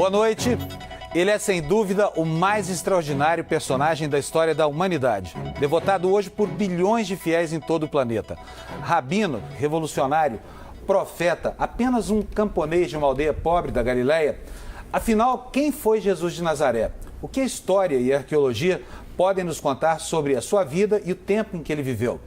Boa noite. Ele é, sem dúvida, o mais extraordinário personagem da história da humanidade. Devotado hoje por bilhões de fiéis em todo o planeta. Rabino, revolucionário, profeta, apenas um camponês de uma aldeia pobre da Galileia. Afinal, quem foi Jesus de Nazaré? O que a história e a arqueologia podem nos contar sobre a sua vida e o tempo em que ele viveu?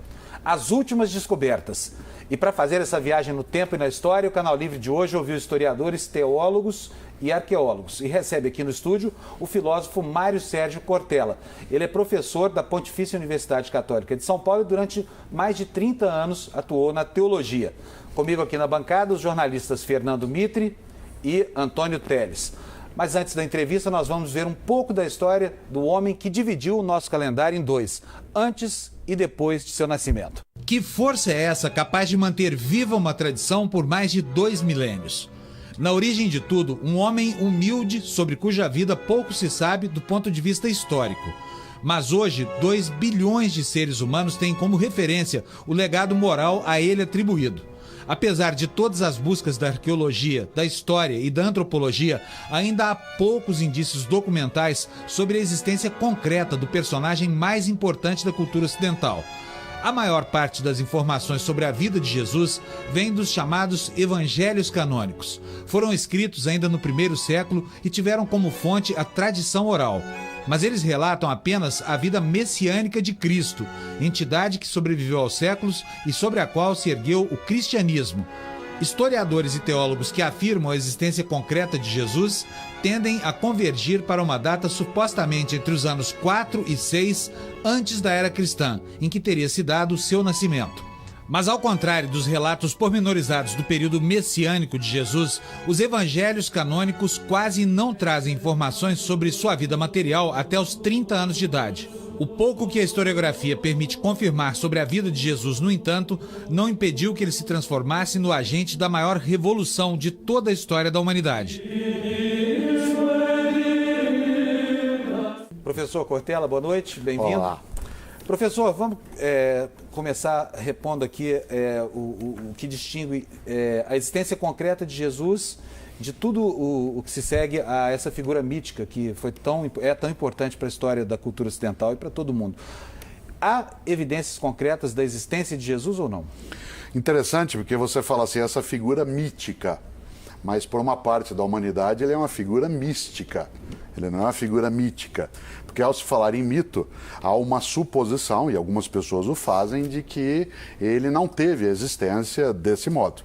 As últimas descobertas. E para fazer essa viagem no tempo e na história, o Canal Livre de hoje ouviu historiadores, teólogos e arqueólogos. E recebe aqui no estúdio o filósofo Mário Sérgio Cortella. Ele é professor da Pontifícia Universidade Católica de São Paulo e durante mais de 30 anos atuou na teologia. Comigo aqui na bancada os jornalistas Fernando Mitre e Antônio Teles. Mas antes da entrevista, nós vamos ver um pouco da história do homem que dividiu o nosso calendário em dois, antes e depois de seu nascimento. Que força é essa capaz de manter viva uma tradição por mais de 2 milênios? Na origem de tudo, um homem humilde sobre cuja vida pouco se sabe do ponto de vista histórico. Mas hoje, 2 bilhões de seres humanos têm como referência o legado moral a ele atribuído. Apesar de todas as buscas da arqueologia, da história e da antropologia, ainda há poucos indícios documentais sobre a existência concreta do personagem mais importante da cultura ocidental. A maior parte das informações sobre a vida de Jesus vem dos chamados evangelhos canônicos. Foram escritos ainda no primeiro século e tiveram como fonte a tradição oral. Mas eles relatam apenas a vida messiânica de Cristo, entidade que sobreviveu aos séculos e sobre a qual se ergueu o cristianismo. Historiadores e teólogos que afirmam a existência concreta de Jesus tendem a convergir para uma data supostamente entre os anos 4 e 6 antes da era cristã, em que teria se dado o seu nascimento. Mas ao contrário dos relatos pormenorizados do período messiânico de Jesus, os evangelhos canônicos quase não trazem informações sobre sua vida material até os 30 anos de idade. O pouco que a historiografia permite confirmar sobre a vida de Jesus, no entanto, não impediu que ele se transformasse no agente da maior revolução de toda a história da humanidade. Professor Cortella, boa noite, bem-vindo. Olá. Professor, vamos começar repondo aqui o que distingue a existência concreta de Jesus de tudo o que se segue a essa figura mítica que é tão importante para a história da cultura ocidental e para todo mundo. Há evidências concretas da existência de Jesus ou não? Interessante, porque você fala assim, essa figura mítica, mas por uma parte da humanidade ele é uma figura mística, ele não é uma figura mítica. Porque ao se falar em mito, há uma suposição, e algumas pessoas o fazem, de que ele não teve existência desse modo.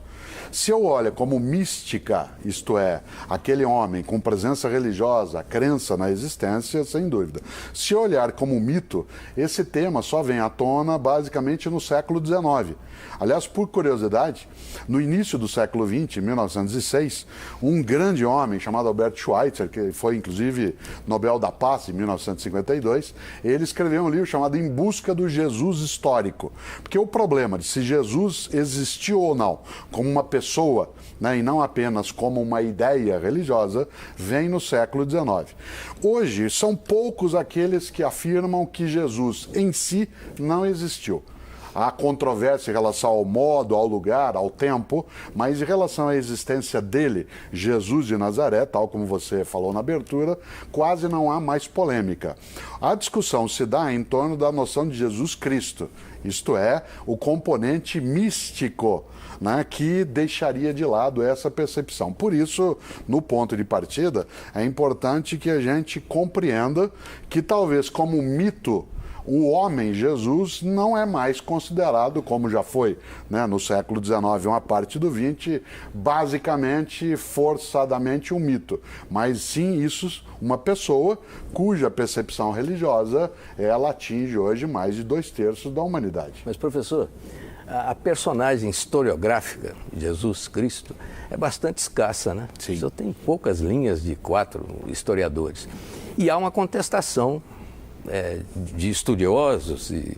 Se eu olho como mística, isto é, aquele homem com presença religiosa, crença na existência, sem dúvida. Se eu olhar como mito, esse tema só vem à tona basicamente no século XIX. Aliás, por curiosidade, no início do século XX, em 1906, um grande homem chamado Albert Schweitzer, que foi inclusive Nobel da Paz em 1952, ele escreveu um livro chamado Em Busca do Jesus Histórico. Porque o problema de se Jesus existiu ou não como uma pessoa, né, e não apenas como uma ideia religiosa, vem no século XIX. Hoje, são poucos aqueles que afirmam que Jesus em si não existiu. Há controvérsia em relação ao modo, ao lugar, ao tempo, mas em relação à existência dele, Jesus de Nazaré, tal como você falou na abertura, quase não há mais polêmica. A discussão se dá em torno da noção de Jesus Cristo, isto é, o componente místico, né, que deixaria de lado essa percepção. Por isso, no ponto de partida, é importante que a gente compreenda que talvez como mito, o homem Jesus não é mais considerado, como já foi, né, no século XIX, uma parte do XX, basicamente, forçadamente um mito. Mas sim, isso, uma pessoa cuja percepção religiosa, ela atinge hoje mais de 2/3 da humanidade. Mas, professor, a personagem historiográfica de Jesus Cristo é bastante escassa, né? Sim. Só tem poucas linhas de 4 historiadores. E há uma contestação de estudiosos e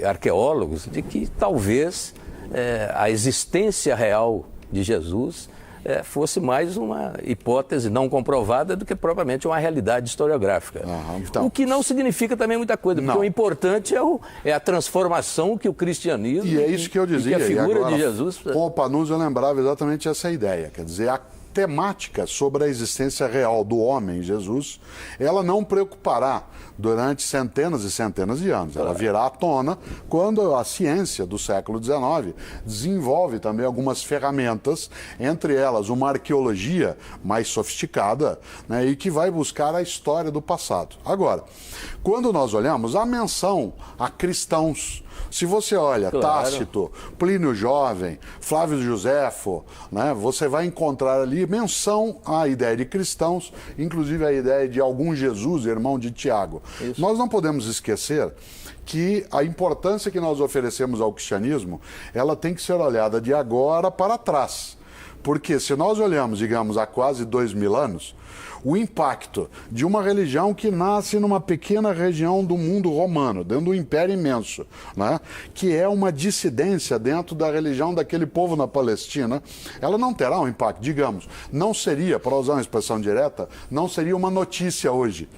arqueólogos de que talvez a existência real de Jesus fosse mais uma hipótese não comprovada do que propriamente uma realidade historiográfica. Então, o que não significa também muita coisa, porque não. o importante é a transformação que o cristianismo e é isso que eu dizia, e que a figura e agora, de Jesus... Com o Panunzio eu lembrava exatamente essa ideia, quer dizer, temática sobre a existência real do homem, Jesus, ela não preocupará durante centenas e centenas de anos. Ela virá à tona quando a ciência do século XIX desenvolve também algumas ferramentas, entre elas uma arqueologia mais sofisticada, né, e que vai buscar a história do passado. Agora, quando nós olhamos a menção a cristãos, se você olha Tácito, Plínio Jovem, Flávio Josefo, né, você vai encontrar ali menção à ideia de cristãos, inclusive a ideia de algum Jesus, irmão de Tiago. Isso. Nós não podemos esquecer que a importância que nós oferecemos ao cristianismo, ela tem que ser olhada de agora para trás. Porque se nós olhamos, digamos, há quase 2000 anos, o impacto de uma religião que nasce numa pequena região do mundo romano, dentro do império imenso, né? Que é uma dissidência dentro da religião daquele povo na Palestina, ela não terá um impacto, digamos, não seria, para usar uma expressão direta, não seria uma notícia hoje.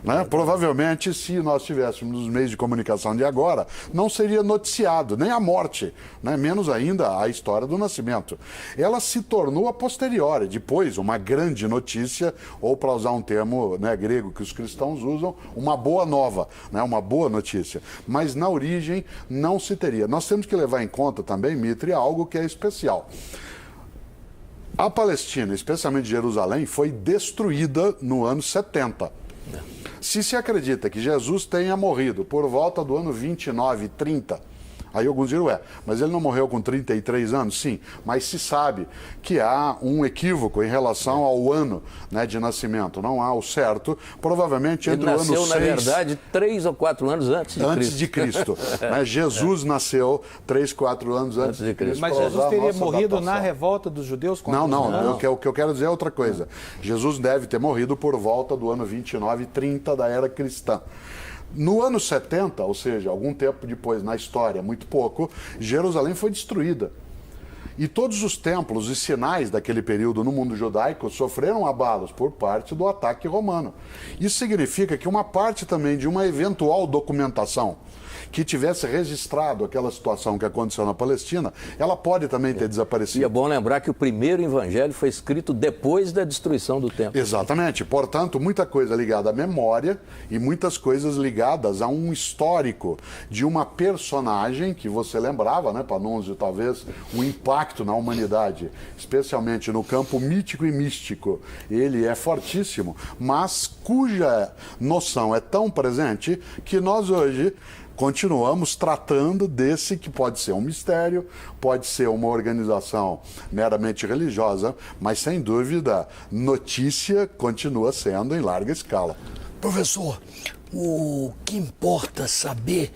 Né? Provavelmente, se nós tivéssemos nos meios de comunicação de agora, não seria noticiado, nem a morte, né? Menos ainda a história do nascimento. Ela se tornou a posteriori, depois uma grande notícia, ou para usar um termo, né, grego que os cristãos usam, uma boa nova, né, uma boa notícia. Mas na origem não se teria. Nós temos que levar em conta também, Mitre, algo que é especial. A Palestina, especialmente Jerusalém, foi destruída no ano 70. Se acredita que Jesus tenha morrido por volta do ano 29, 30, aí alguns dirão, mas ele não morreu com 33 anos? Sim, mas se sabe que há um equívoco em relação ao ano, né, de nascimento. Não há o certo, provavelmente entre o ano 6... Ele nasceu, na verdade, 3 ou 4 anos antes de Cristo. Né? Jesus nasceu 3, 4 anos antes de Cristo. Mas Jesus teria morrido na revolta dos judeus? Não. O que eu quero dizer é outra coisa. Jesus deve ter morrido por volta do ano 29, 30 da era cristã. No ano 70, ou seja, algum tempo depois na história, muito pouco, Jerusalém foi destruída. E todos os templos e sinais daquele período no mundo judaico sofreram abalos por parte do ataque romano. Isso significa que uma parte também de uma eventual documentação que tivesse registrado aquela situação que aconteceu na Palestina, ela pode também ter desaparecido. E é bom lembrar que o primeiro evangelho foi escrito depois da destruição do templo. Exatamente. Portanto, muita coisa ligada à memória e muitas coisas ligadas a um histórico de uma personagem que você lembrava, né, Panunzio, talvez um impacto na humanidade, especialmente no campo mítico e místico. Ele é fortíssimo, mas cuja noção é tão presente que nós hoje continuamos tratando desse que pode ser um mistério, pode ser uma organização meramente religiosa, mas sem dúvida, notícia continua sendo em larga escala. Professor, o que importa saber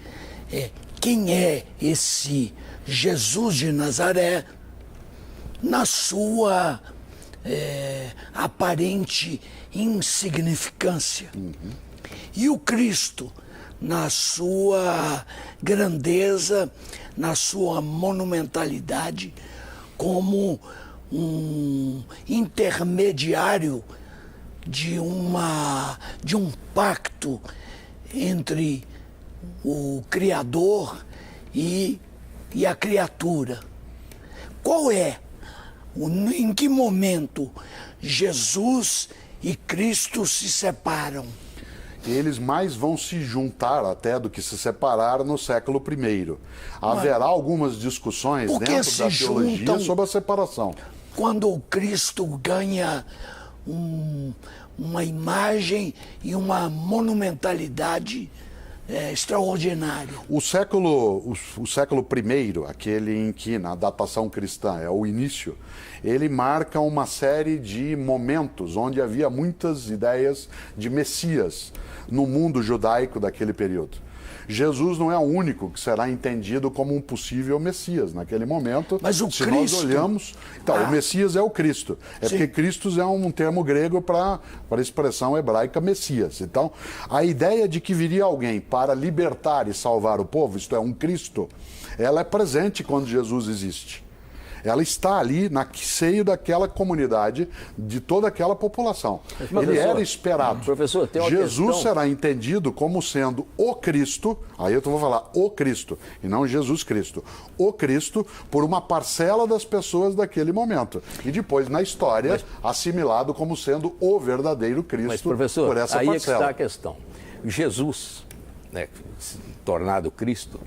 é quem é esse Jesus de Nazaré na sua aparente insignificância. E o Cristo na sua grandeza, na sua monumentalidade, como um intermediário de um pacto entre o Criador e a criatura. Qual é, em que momento Jesus e Cristo se separam? Eles mais vão se juntar até do que se separar no século I. Haverá algumas discussões dentro da teologia sobre a separação. Quando o Cristo ganha uma imagem e uma monumentalidade extraordinária. O século I, aquele em que na datação cristã é o início, ele marca uma série de momentos onde havia muitas ideias de Messias no mundo judaico daquele período. Jesus não é o único que será entendido como um possível Messias naquele momento. Mas o se Cristo... nós olhamos... Então, o Messias é o Cristo. Sim. Porque Cristo é um termo grego para a expressão hebraica Messias. Então, a ideia de que viria alguém para libertar e salvar o povo, isto é, um Cristo, ela é presente quando Jesus existe. ela está ali no seio daquela comunidade, de toda aquela população. Ele era esperado. Professor, tem uma Jesus questão... será entendido como sendo o Cristo, aí eu vou falar o Cristo, e não Jesus Cristo, o Cristo por uma parcela das pessoas daquele momento. E depois, na história, assimilado como sendo o verdadeiro Cristo. Mas, professor, por essa aí parcela. é que está a questão. Jesus, né, tornado Cristo,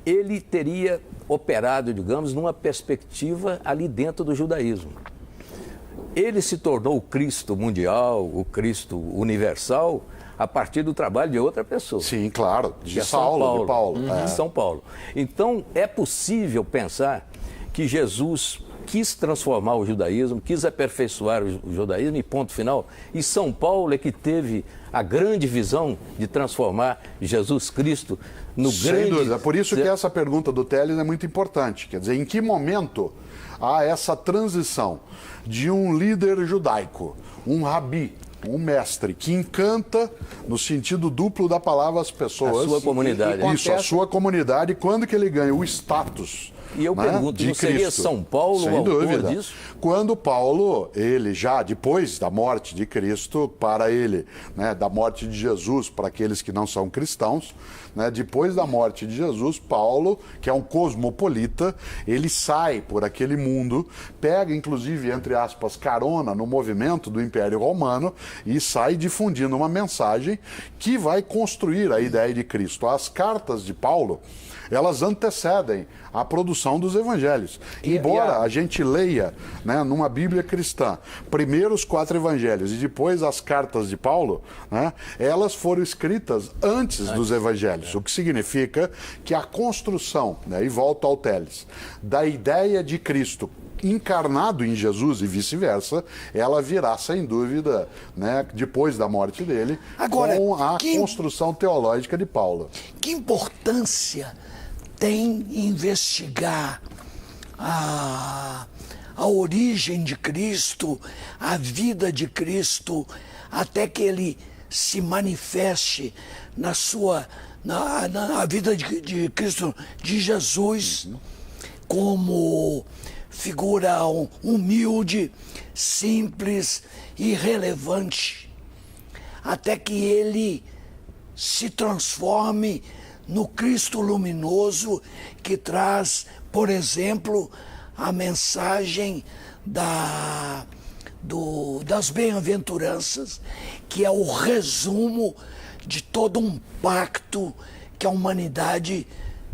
ele teria operado, digamos, numa perspectiva ali dentro do judaísmo. Ele se tornou o Cristo mundial, o Cristo universal, a partir do trabalho de outra pessoa. Sim, claro, de Saulo, de Paulo. De São Paulo. Então, é possível pensar que Jesus quis transformar o judaísmo, quis aperfeiçoar o judaísmo e ponto final. E São Paulo é que teve a grande visão de transformar Jesus Cristo no grande... Sem dúvida. Por isso que essa pergunta do Teles é muito importante. Quer dizer, em que momento há essa transição de um líder judaico, um rabi, um mestre, que encanta, no sentido duplo da palavra, as pessoas... A sua comunidade. Isso, a sua comunidade, quando que ele ganha o status... E eu pergunto, não seria São Paulo o autor disso? Quando Paulo, ele já, depois da morte de Cristo, para ele, né, da morte de Jesus, para aqueles que não são cristãos, né, depois da morte de Jesus, Paulo, que é um cosmopolita, ele sai por aquele mundo, pega, inclusive, entre aspas, carona no movimento do Império Romano e sai difundindo uma mensagem que vai construir a ideia de Cristo. As cartas de Paulo, elas antecedem a produção dos evangelhos. Embora a gente leia, né, numa Bíblia cristã, primeiro os 4 evangelhos e depois as cartas de Paulo, né, elas foram escritas antes dos evangelhos, o que significa que a construção, né, e volto ao Teles, da ideia de Cristo encarnado em Jesus e vice-versa, ela virá, sem dúvida, né, depois da morte dele, agora, com a construção teológica de Paulo. Que importância tem investigar a origem de Cristo, a vida de Cristo, até que ele se manifeste na vida de Cristo, de Jesus, como figura humilde, simples, irrelevante, até que ele se transforme no Cristo luminoso que traz, por exemplo, a mensagem das bem-aventuranças, que é o resumo de todo um pacto que a humanidade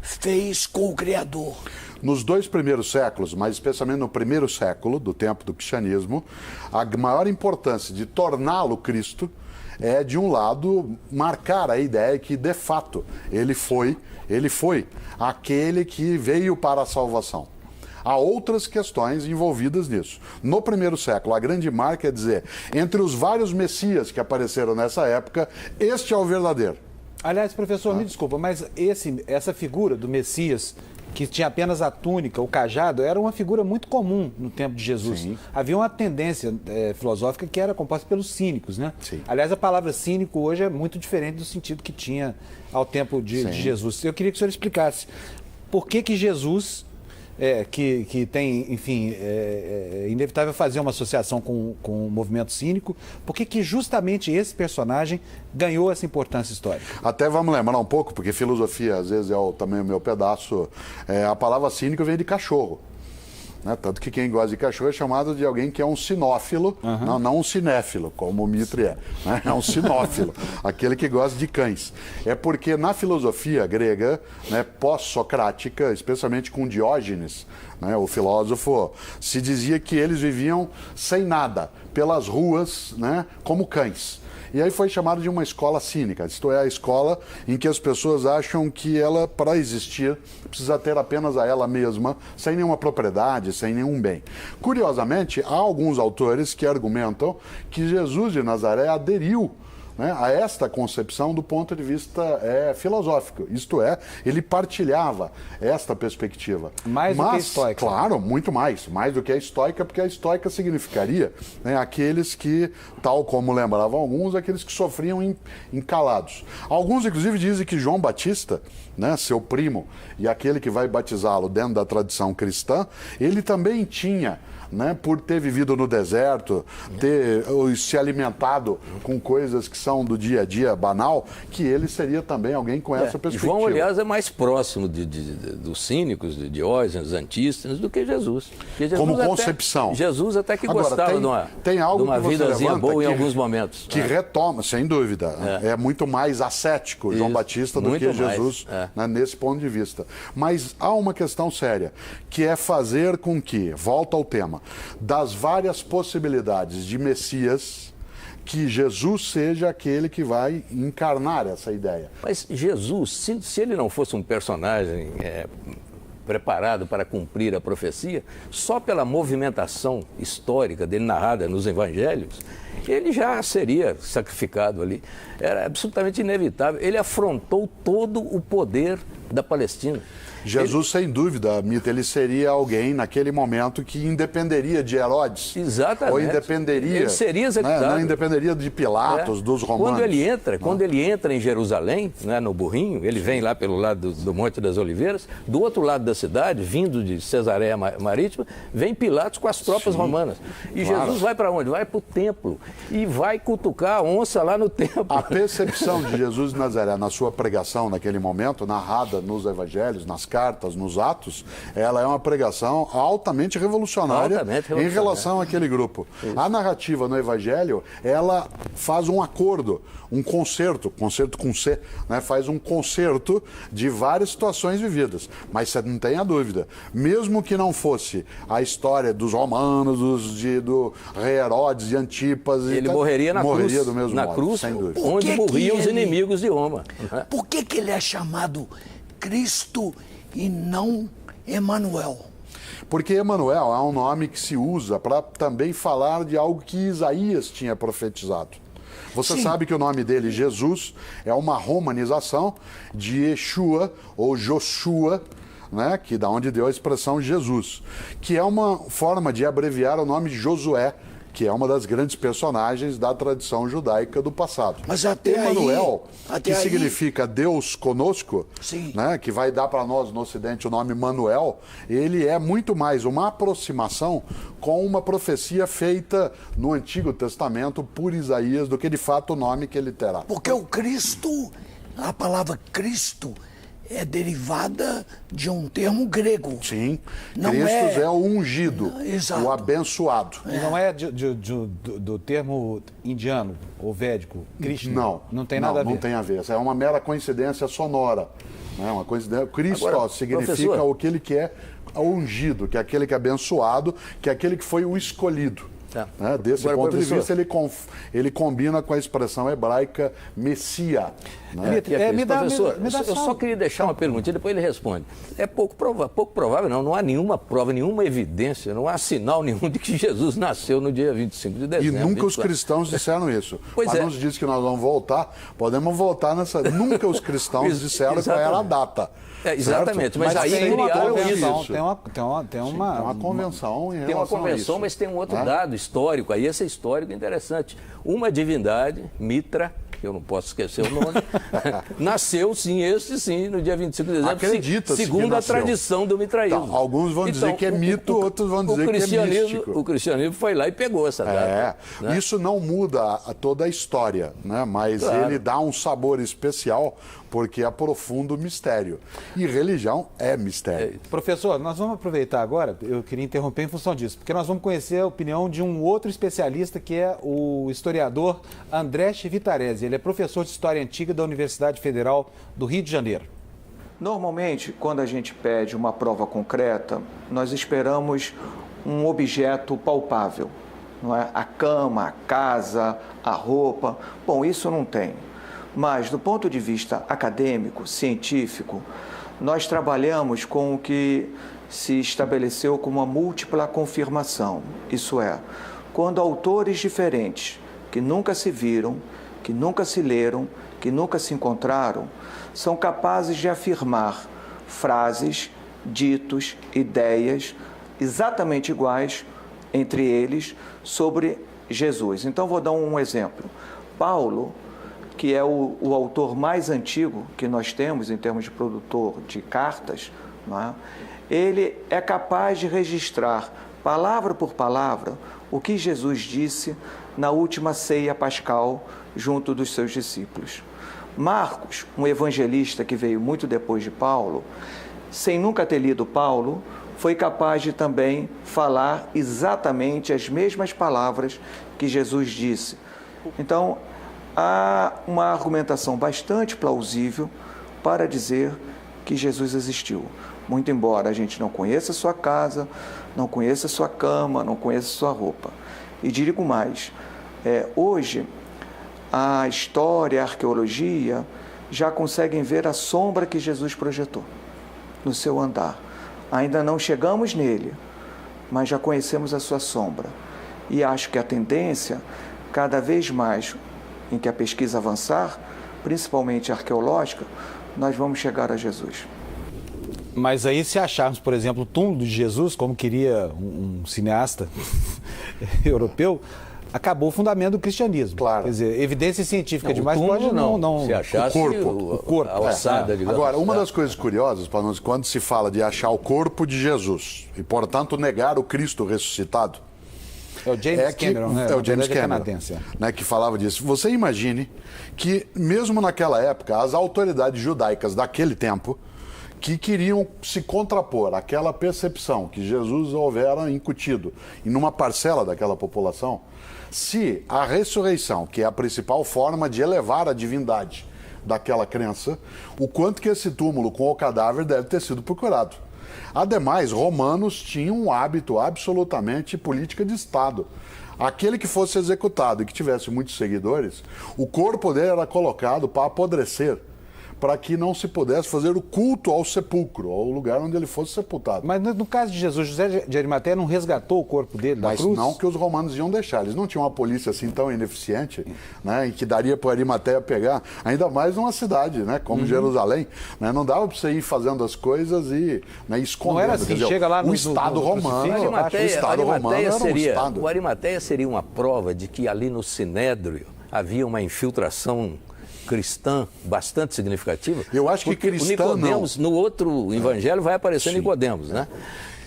fez com o Criador. Nos 2 primeiros séculos, mas especialmente no primeiro século, do tempo do cristianismo, a maior importância de torná-lo Cristo é, de um lado, marcar a ideia que, de fato, ele foi aquele que veio para a salvação. Há outras questões envolvidas nisso. No primeiro século, a grande marca é dizer, entre os vários messias que apareceram nessa época, este é o verdadeiro. Aliás, professor, me desculpa, mas essa figura do Messias, que tinha apenas a túnica, o cajado, era uma figura muito comum no tempo de Jesus. Sim. Havia uma tendência filosófica que era composta pelos cínicos, né? Sim. Aliás, a palavra cínico hoje é muito diferente do sentido que tinha ao tempo de Jesus. Eu queria que o senhor explicasse por que Jesus, que tem, enfim, é inevitável fazer uma associação com o movimento cínico, por que justamente esse personagem ganhou essa importância histórica? Até vamos lembrar um pouco, porque filosofia às vezes também o meu pedaço, a palavra cínico vem de cachorro. Né? Tanto que quem gosta de cachorro é chamado de alguém que é um sinófilo, não um cinéfilo, como o Mitre é. Né? É um sinófilo, aquele que gosta de cães. É porque na filosofia grega, né, pós-socrática, especialmente com Diógenes, né, o filósofo, se dizia que eles viviam sem nada, pelas ruas, né, como cães. E aí foi chamado de uma escola cínica, isto é, a escola em que as pessoas acham que ela, para existir, precisa ter apenas a ela mesma, sem nenhuma propriedade, sem nenhum bem. Curiosamente, há alguns autores que argumentam que Jesus de Nazaré aderiu né, a esta concepção do ponto de vista filosófico. Isto é, ele partilhava esta perspectiva. Mais do que a estoica. Claro, muito mais do que a estoica, porque a estoica significaria, né, aqueles que, tal como lembravam alguns, aqueles que sofriam encalados. Alguns, inclusive, dizem que João Batista, né, seu primo, e aquele que vai batizá-lo dentro da tradição cristã, ele também tinha, né, por ter vivido no deserto, ter se alimentado com coisas que são do dia a dia banal, que ele seria também alguém com essa perspectiva. João, aliás, é mais próximo dos cínicos, de Diógenes, antístenes, do que Jesus. Jesus como concepção. Jesus até que Agora, gostava tem algo de uma que você vidazinha boa que, em alguns momentos. Que retoma, sem dúvida. É muito mais ascético João Batista do que Jesus, né, nesse ponto de vista. Mas há uma questão séria, que é fazer com que, volta ao tema, das várias possibilidades de Messias, que Jesus seja aquele que vai encarnar essa ideia. Mas Jesus, se ele não fosse um personagem preparado para cumprir a profecia, só pela movimentação histórica dele narrada nos evangelhos, ele já seria sacrificado ali. Era absolutamente inevitável. Ele afrontou todo o poder da Palestina. Jesus, sem dúvida, Mita, ele seria alguém naquele momento que independeria de Herodes. Exatamente. Ou independeria... Ele seria executado. Né, não independeria de Pilatos, dos romanos. Quando ele entra em Jerusalém, né, no burrinho, ele vem lá pelo lado do Monte das Oliveiras, do outro lado da cidade, vindo de Cesareia Marítima, vem Pilatos com as tropas romanas. E Jesus vai para onde? Vai para o templo e vai cutucar a onça lá no templo. A percepção de Jesus de Nazaré na sua pregação naquele momento, narrada nos evangelhos, nas cartas, nos atos, ela é uma pregação altamente revolucionária, em relação àquele grupo. Isso. A narrativa no Evangelho, ela faz um acordo, um concerto com C, né? Faz um concerto de várias situações vividas. Mas você não tenha dúvida, mesmo que não fosse a história dos romanos, do rei Herodes e Antipas... Ele morreria na cruz, do mesmo modo, cruz, sem dúvida. onde morriam os inimigos de Roma. Por que ele é chamado Cristo e não Emanuel? Porque Emanuel é um nome que se usa para também falar de algo que Isaías tinha profetizado. Você sabe que o nome dele, Jesus, é uma romanização de Yeshua ou Joshua, né, que da onde deu a expressão Jesus, que é uma forma de abreviar o nome de Josué, que é uma das grandes personagens da tradição judaica do passado. Mas até Emanuel, aí, que significa Deus conosco, né, que vai dar para nós no Ocidente o nome Manuel, ele é muito mais uma aproximação com uma profecia feita no Antigo Testamento por Isaías do que de fato o nome que ele terá. Porque o Cristo, a palavra Cristo, é derivada de um termo grego. Sim, Cristo é o ungido, o abençoado. E não é do termo indiano ou védico, Krishna? Não tem nada a ver. Não tem a ver. É uma mera coincidência sonora. Né? Uma coincidência. Cristo significa aquele que é ungido, que é aquele que é abençoado, que é aquele que foi o escolhido. Né? Desse ponto de vista, ele combina com a expressão hebraica Messia. Né? Professor, eu só queria deixar uma perguntinha, depois ele responde. É pouco provável, não há nenhuma prova, nenhuma evidência, não há sinal nenhum de que Jesus nasceu no dia 25 de dezembro. E nunca os cristãos disseram isso. Pois Mas nos diz que nós vamos voltar, podemos voltar nessa... Nunca os cristãos disseram qual era a data. Exatamente, mas aí criaram isso. Tem uma convenção em relação Tem uma convenção, a isso. mas tem um outro dado histórico, aí esse é histórico interessante. Uma divindade, Mitra, que eu não posso esquecer o nome, nasceu sim, no dia 25 de dezembro, acredita-se segundo a tradição do mitraísmo. Então, alguns vão dizer que é mito, outros vão dizer que é místico. O cristianismo foi lá e pegou essa data. Né? Isso não muda toda a história, né? Mas ele dá um sabor especial porque aprofunda o mistério. E religião é mistério. Professor, nós vamos aproveitar agora, eu queria interromper em função disso, porque nós vamos conhecer a opinião de um outro especialista, que é o historiador André Chivitarese. Ele é professor de História Antiga da Universidade Federal do Rio de Janeiro. Normalmente, quando a gente pede uma prova concreta, nós esperamos um objeto palpável, não é? A cama, a casa, a roupa. Bom, isso não tem. Mas, do ponto de vista acadêmico, científico, nós trabalhamos com o que se estabeleceu como a múltipla confirmação. Isso é, quando autores diferentes, que nunca se viram, que nunca se leram, que nunca se encontraram, são capazes de afirmar frases, ditos, ideias exatamente iguais entre eles sobre Jesus. Então, vou dar um exemplo. Paulo, que é o autor mais antigo que nós temos em termos de produtor de cartas, não é? Ele é capaz de registrar, palavra por palavra, o que Jesus disse na última ceia pascal junto dos seus discípulos. Marcos, um evangelista que veio muito depois de Paulo, sem nunca ter lido Paulo, foi capaz de também falar exatamente as mesmas palavras que Jesus disse. Então, há uma argumentação bastante plausível para dizer que Jesus existiu. Muito embora a gente não conheça a sua casa, não conheça a sua cama, não conheça a sua roupa. E digo mais, hoje a história, a arqueologia já conseguem ver a sombra que Jesus projetou no seu andar. Ainda não chegamos nele, mas já conhecemos a sua sombra. E acho que a tendência, cada vez mais em que a pesquisa avançar, principalmente arqueológica, nós vamos chegar a Jesus. Mas aí, se acharmos, por exemplo, o túmulo de Jesus, como queria um cineasta europeu, acabou o fundamento do cristianismo. Claro. Quer dizer, evidência científica demais túmulo, pode não... Se achasse o corpo. a ossada, digamos. Agora, uma das coisas curiosas, para nós, quando se fala de achar o corpo de Jesus e, portanto, negar o Cristo ressuscitado, É o James Cameron, né? É o James Cameron, canadense. né, que falava disso. Você imagine que, mesmo naquela época, as autoridades judaicas daquele tempo, que queriam se contrapor àquela percepção que Jesus houvera incutido em uma parcela daquela população, se a ressurreição, que é a principal forma de elevar a divindade daquela crença, o quanto que esse túmulo com o cadáver deve ter sido procurado. Ademais, romanos tinham um hábito absolutamente política de Estado. Aquele que fosse executado e que tivesse muitos seguidores, o corpo dele era colocado para apodrecer, para que não se pudesse fazer o culto ao sepulcro, ao lugar onde ele fosse sepultado. Mas no caso de Jesus, José de Arimateia não resgatou o corpo dele da cruz? Mas não que os romanos iam deixar. Eles não tinham uma polícia assim tão ineficiente, né, e que daria para Arimateia pegar, ainda mais numa cidade, né, como Jerusalém. Né, não dava para você ir fazendo as coisas e, né, escondendo. Não era assim, quer dizer, chega lá no Estado romano. O Arimateia seria uma prova de que ali no Sinédrio havia uma infiltração cristã bastante significativa. Eu acho que cristã Nicodemos, no outro evangelho vai aparecer Nicodemos, né?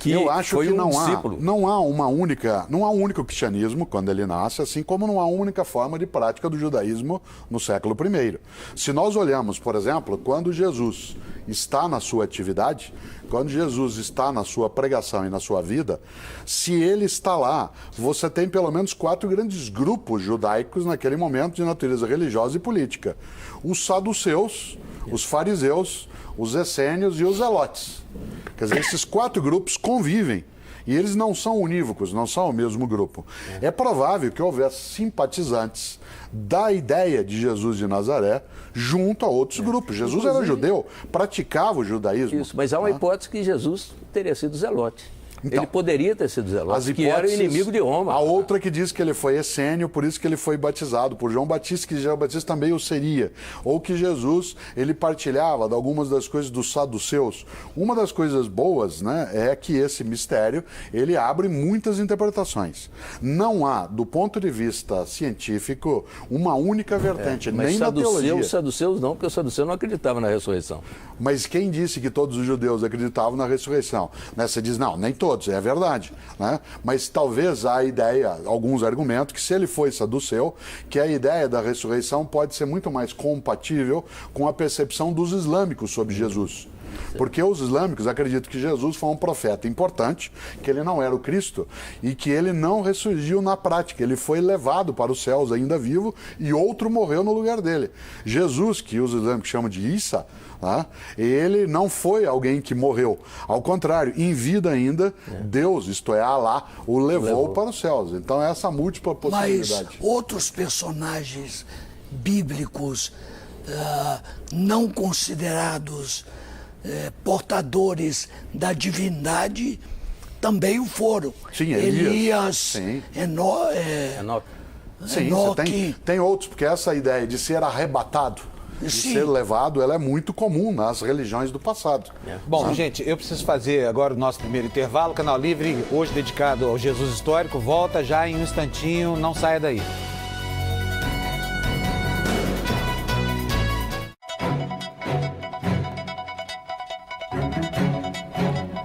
Que eu acho foi que discípulo. não há um único cristianismo quando ele nasce, assim como não há uma única forma de prática do judaísmo no século I. Se nós olhamos, por exemplo, quando Jesus está na sua atividade, quando Jesus está na sua pregação e na sua vida, se ele está lá, você tem pelo menos 4 grandes grupos judaicos naquele momento de natureza religiosa e política. Os saduceus, os fariseus, os essênios e os zelotes. Quer dizer, esses 4 grupos convivem e eles não são unívocos, não são o mesmo grupo. É provável que houvesse simpatizantes da ideia de Jesus de Nazaré junto a outros grupos. Jesus era judeu, praticava o judaísmo. Isso, mas há uma hipótese que Jesus teria sido zelote. Então, ele poderia ter sido zelote, que era o inimigo de Roma. A outra que diz que ele foi essênio, por isso que ele foi batizado por João Batista, que João Batista também o seria. Ou que Jesus, ele partilhava de algumas das coisas dos saduceus. Uma das coisas boas, né, é que esse mistério, ele abre muitas interpretações. Não há, do ponto de vista científico, uma única vertente, nem na teologia. Os saduceus não, porque os saduceus não acreditavam na ressurreição. Mas quem disse que todos os judeus acreditavam na ressurreição? Né? Você diz, não, nem todos, é verdade. Né? Mas talvez há ideia, alguns argumentos, que se ele foi saduceu, que a ideia da ressurreição pode ser muito mais compatível com a percepção dos islâmicos sobre Jesus. Porque os islâmicos acreditam que Jesus foi um profeta importante, que ele não era o Cristo e que ele não ressurgiu na prática. Ele foi levado para os céus ainda vivo e outro morreu no lugar dele. Jesus, que os islâmicos chamam de Isa, ele não foi alguém que morreu. Ao contrário, em vida ainda, Deus, isto é, Alá, o levou para os céus. Então, é essa múltipla possibilidade. Mas outros personagens bíblicos não considerados portadores da divindade também o foram. Sim, Elias, Sim. Enoque. Sim, você tem outros, porque essa ideia de ser arrebatado, de ser levado, ela é muito comum nas religiões do passado. Bom, gente, eu preciso fazer agora o nosso primeiro intervalo. Canal Livre, hoje dedicado ao Jesus Histórico, volta já em um instantinho, não saia daí.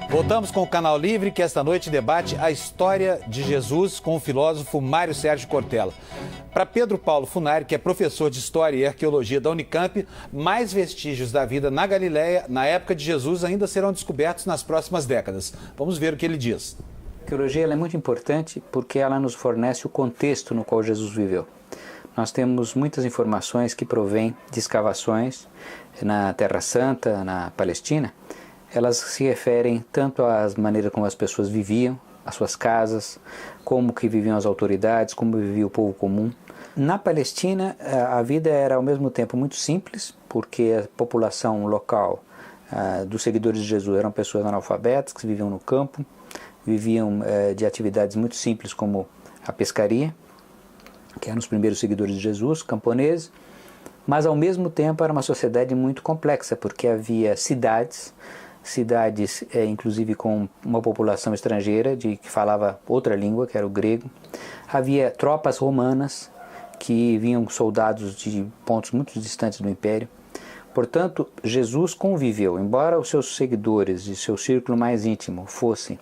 Voltamos com o Canal Livre, que esta noite debate a história de Jesus com o filósofo Mário Sérgio Cortella. Para Pedro Paulo Funari, que é professor de História e Arqueologia da Unicamp, mais vestígios da vida na Galileia, na época de Jesus, ainda serão descobertos nas próximas décadas. Vamos ver o que ele diz. A arqueologia ela é muito importante porque ela nos fornece o contexto no qual Jesus viveu. Nós temos muitas informações que provêm de escavações na Terra Santa, na Palestina. Elas se referem tanto às maneiras como as pessoas viviam, as suas casas, como que viviam as autoridades, como vivia o povo comum. Na Palestina, a vida era ao mesmo tempo muito simples, porque a população local dos seguidores de Jesus eram pessoas analfabetas que viviam no campo, viviam de atividades muito simples como a pescaria, que eram os primeiros seguidores de Jesus, camponeses, mas ao mesmo tempo era uma sociedade muito complexa, porque havia cidades, inclusive com uma população estrangeira que falava outra língua, que era o grego. Havia tropas romanas que vinham soldados de pontos muito distantes do império. Portanto, Jesus conviveu, embora os seus seguidores e seu círculo mais íntimo fossem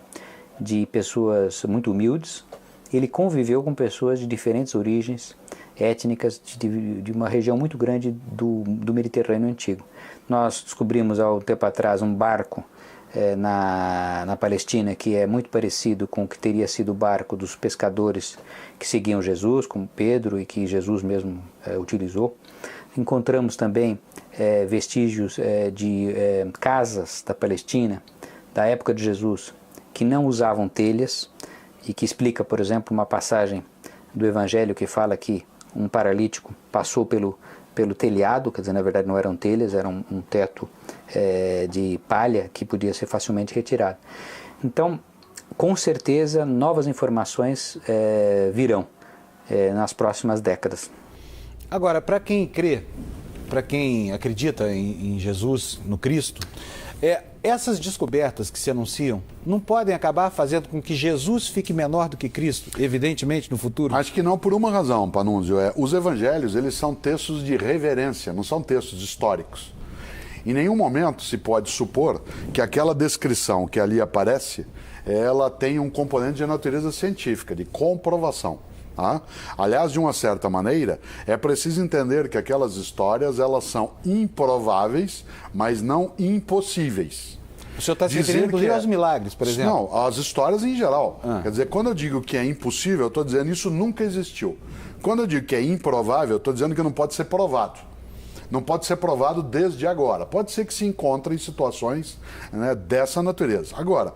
de pessoas muito humildes, ele conviveu com pessoas de diferentes origens étnicas, de uma região muito grande do Mediterrâneo Antigo. Nós descobrimos há um tempo atrás um barco na Palestina que é muito parecido com o que teria sido o barco dos pescadores que seguiam Jesus, como Pedro, e que Jesus mesmo utilizou. Encontramos também vestígios de casas da Palestina, da época de Jesus, que não usavam telhas, e que explica, por exemplo, uma passagem do Evangelho que fala que um paralítico passou pelo telhado, quer dizer, na verdade não eram telhas, era um teto de palha que podia ser facilmente retirado. Então, com certeza, novas informações virão nas próximas décadas. Agora, para quem crê, para quem acredita em Jesus, no Cristo, essas descobertas que se anunciam não podem acabar fazendo com que Jesus fique menor do que Cristo, evidentemente, no futuro? Acho que não, por uma razão, Panunzio. Os evangelhos, eles são textos de reverência, não são textos históricos. Em nenhum momento se pode supor que aquela descrição que ali aparece, ela tem um componente de natureza científica, de comprovação. Tá? Aliás, de uma certa maneira, é preciso entender que aquelas histórias elas são improváveis, mas não impossíveis. O senhor está se referindo, inclusive, aos milagres, por exemplo? Não, as histórias em geral. Quer dizer, quando eu digo que é impossível, eu estou dizendo que isso nunca existiu. Quando eu digo que é improvável, eu estou dizendo que não pode ser provado. Não pode ser provado desde agora. Pode ser que se encontrem situações, né, dessa natureza. Agora,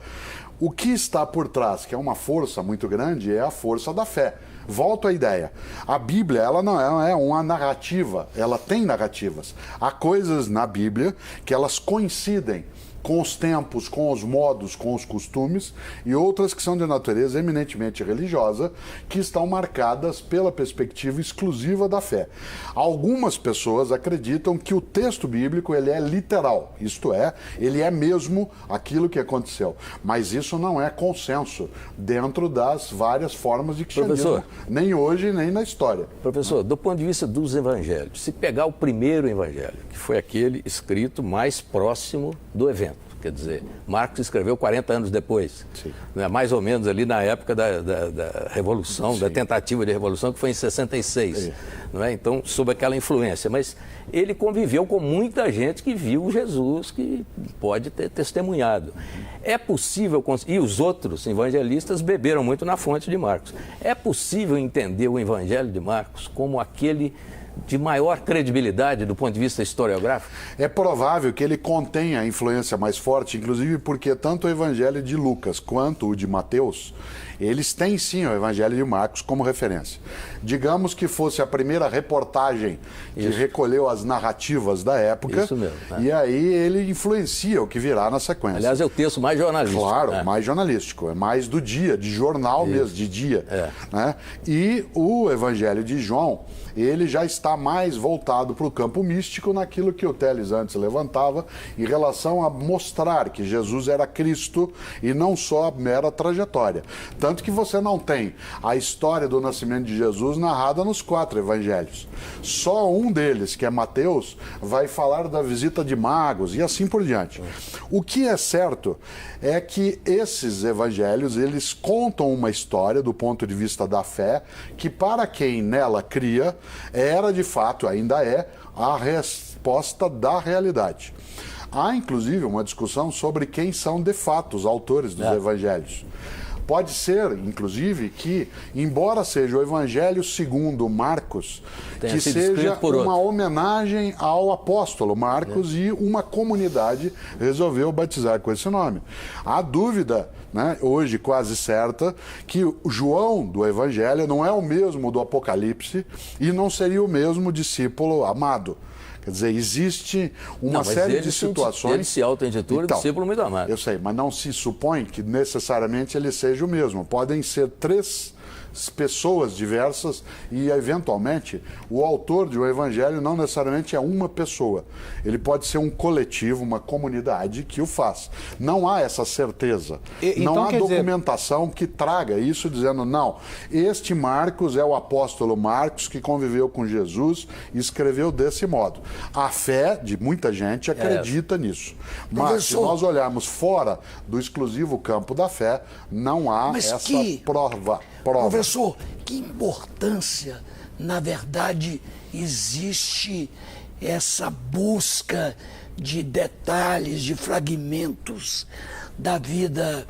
o que está por trás, que é uma força muito grande, é a força da fé. Volto à ideia. A Bíblia, ela não é uma narrativa, ela tem narrativas. Há coisas na Bíblia que elas coincidem com os tempos, com os modos, com os costumes, e outras que são de natureza eminentemente religiosa, que estão marcadas pela perspectiva exclusiva da fé. Algumas pessoas acreditam que o texto bíblico ele é literal, isto é, ele é mesmo aquilo que aconteceu. Mas isso não é consenso dentro das várias formas de cristianismo, nem hoje, nem na história. Professor, do ponto de vista dos evangelhos, se pegar o primeiro evangelho, que foi aquele escrito mais próximo do evento, quer dizer, Marcos escreveu 40 anos depois, né, mais ou menos ali na época da Revolução, da tentativa de Revolução, que foi em 66, não é? Então, sob aquela influência. Mas ele conviveu com muita gente que viu Jesus, que pode ter testemunhado. É possível, e os outros evangelistas beberam muito na fonte de Marcos, é possível entender o evangelho de Marcos como aquele de maior credibilidade do ponto de vista historiográfico? É provável que ele contenha a influência mais forte, inclusive porque tanto o Evangelho de Lucas quanto o de Mateus, eles têm sim o Evangelho de Marcos como referência. Digamos que fosse a primeira reportagem que recolheu as narrativas da época. Isso mesmo, né? E aí ele influencia o que virá na sequência. Aliás, é o texto mais jornalístico. Claro, né? mais jornalístico, é mais do dia, de jornal mesmo, de dia. É. Né? E o Evangelho de João, ele já está mais voltado para o campo místico naquilo que o Telles antes levantava em relação a mostrar que Jesus era Cristo e não só a mera trajetória. Tanto que você não tem a história do nascimento de Jesus narrada nos 4 evangelhos. Só um deles, que é Mateus, vai falar da visita de magos e assim por diante. O que é certo é que esses evangelhos, eles contam uma história do ponto de vista da fé, que para quem nela cria, era de fato, ainda é, a resposta da realidade. Há, inclusive, uma discussão sobre quem são, de fato, os autores dos evangelhos. Pode ser, inclusive, que, embora seja o Evangelho segundo Marcos, que seja uma homenagem ao apóstolo Marcos e uma comunidade resolveu batizar com esse nome. Há dúvida, né, hoje quase certa, que o João do Evangelho não é o mesmo do Apocalipse e não seria o mesmo discípulo amado. Quer dizer, existe uma série de situações... Ele se auto-intitula discípulo muito amado. Eu sei, mas não se supõe que necessariamente ele seja o mesmo. Podem ser 3 pessoas diversas e, eventualmente, o autor de um evangelho não necessariamente é uma pessoa. Ele pode ser um coletivo, uma comunidade que o faz. Não há essa certeza. Não há documentação que traga isso dizendo, não, este Marcos é o apóstolo Marcos que conviveu com Jesus e escreveu desse modo. A fé de muita gente acredita nisso. Mas, se nós olharmos fora do exclusivo campo da fé, não há essa prova. Professor, que importância, na verdade, existe essa busca de detalhes, de fragmentos da vida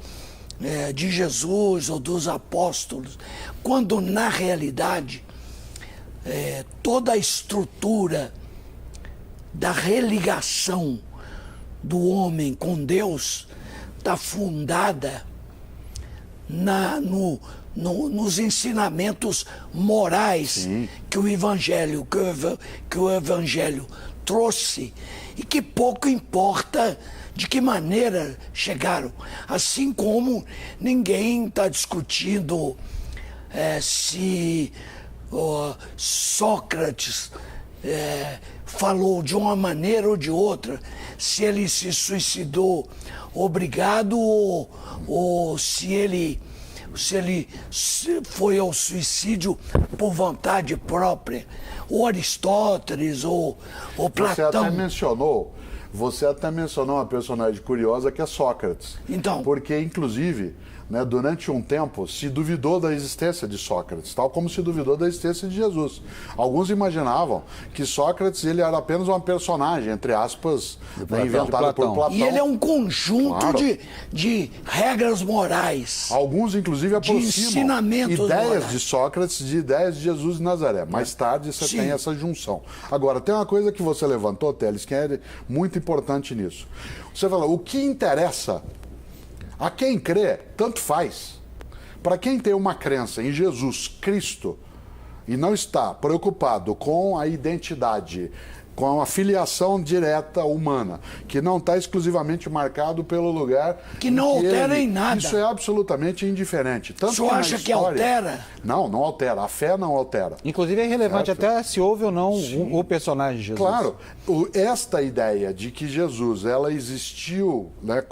de Jesus ou dos apóstolos, quando, na realidade, toda a estrutura da religação do homem com Deus está fundada nos ensinamentos morais que o Evangelho trouxe e que pouco importa de que maneira chegaram. Assim como ninguém está discutindo se Sócrates falou de uma maneira ou de outra, se ele se suicidou obrigado ou se ele foi ao suicídio por vontade própria, ou Aristóteles, ou Platão. Você até mencionou uma personagem curiosa que é Sócrates. Então, porque, inclusive, né, durante um tempo se duvidou da existência de Sócrates, tal como se duvidou da existência de Jesus. Alguns imaginavam que Sócrates ele era apenas uma personagem, entre aspas, inventada por Platão. E ele é um conjunto de regras morais. Alguns, inclusive, aproximam ideias morais de Sócrates de ideias de Jesus de Nazaré. Mais tarde você tem essa junção. Agora, tem uma coisa que você levantou, Telles, que é muito importante nisso. Você fala, o que interessa a quem crê, tanto faz. Para quem tem uma crença em Jesus Cristo e não está preocupado com a identidade, com a filiação direta humana, que não está exclusivamente marcado pelo lugar... Que não altera em nada. Isso é absolutamente indiferente. Tanto o senhor acha que altera? Não, não altera. A fé não altera. Inclusive é irrelevante até se houve ou não o personagem de Jesus. Claro. Esta ideia de que Jesus ela existiu, né,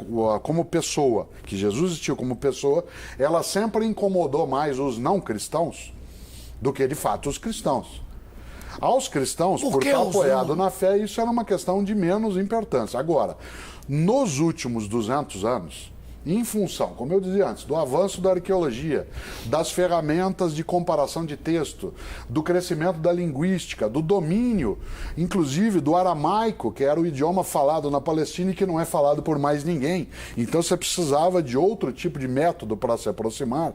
como pessoa, que Jesus existiu como pessoa, ela sempre incomodou mais os não cristãos do que, de fato, os cristãos. Aos cristãos, por estar apoiado na fé, isso era uma questão de menos importância. Agora, nos últimos 200 anos, em função, como eu dizia antes, do avanço da arqueologia, das ferramentas de comparação de texto, do crescimento da linguística, do domínio, inclusive do aramaico, que era o idioma falado na Palestina e que não é falado por mais ninguém. Então você precisava de outro tipo de método para se aproximar.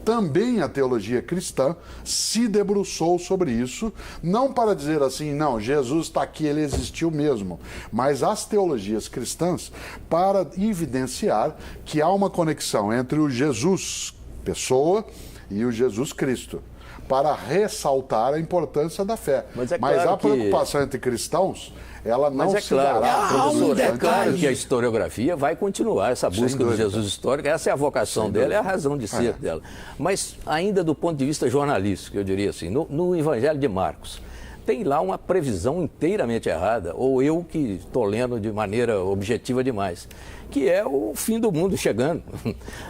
Também a teologia cristã se debruçou sobre isso, não para dizer assim, não, Jesus está aqui, ele existiu mesmo, mas as teologias cristãs para evidenciar que há uma conexão entre o Jesus, pessoa, e o Jesus Cristo, para ressaltar a importância da fé. Mas é Mas claro a preocupação entre cristãos, ela não Mas é se claro, dará. professor, é claro detalhe. que a historiografia vai continuar essa busca do dúvida. Jesus histórico, essa é a vocação dela, é a razão de ser dela. Mas ainda do ponto de vista jornalístico, eu diria assim, no Evangelho de Marcos, tem lá uma previsão inteiramente errada, ou eu que estou lendo de maneira objetiva demais, que é o fim do mundo chegando.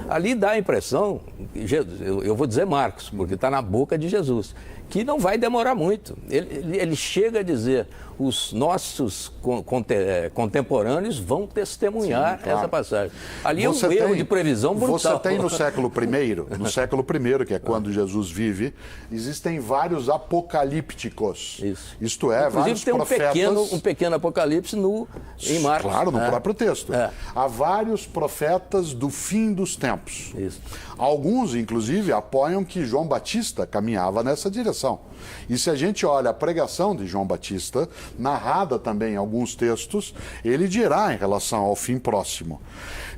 Ali dá a impressão, eu vou dizer Marcos, porque está na boca de Jesus, que não vai demorar muito. Ele chega a dizer, os nossos contemporâneos vão testemunhar essa passagem. Ali Você é um erro tem- de previsão brutal. Você tem no século I, que é quando Jesus vive, existem vários apocalípticos. Isso. Isto é, vários Inclusive tem profetas... um pequeno apocalipse em Marcos. Claro, no próprio texto. É. Há vários profetas do fim dos tempos. Isso. Alguns, inclusive, apoiam que João Batista caminhava nessa direção. E se a gente olha a pregação de João Batista, narrada também em alguns textos, ele dirá em relação ao fim próximo.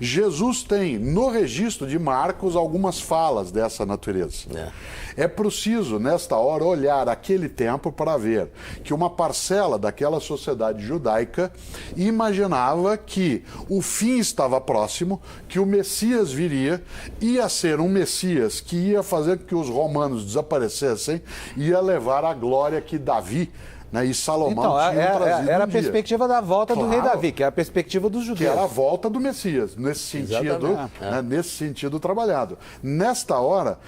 Jesus tem, no registro de Marcos, algumas falas dessa natureza. É preciso, nesta hora, olhar aquele tempo para ver que uma parcela daquela sociedade judaica imaginava que o fim estava próximo, que o Messias viria, ia ser um Messias que ia fazer com que os romanos desaparecessem, ia levar a glória que Davi, né, e Salomão Então, tinham trazido era a um dia. perspectiva da volta do rei Claro. Davi, que é a perspectiva dos Que judeus. era a volta do Messias, nesse sentido, Exatamente. né, nesse sentido trabalhado. Nesta hora,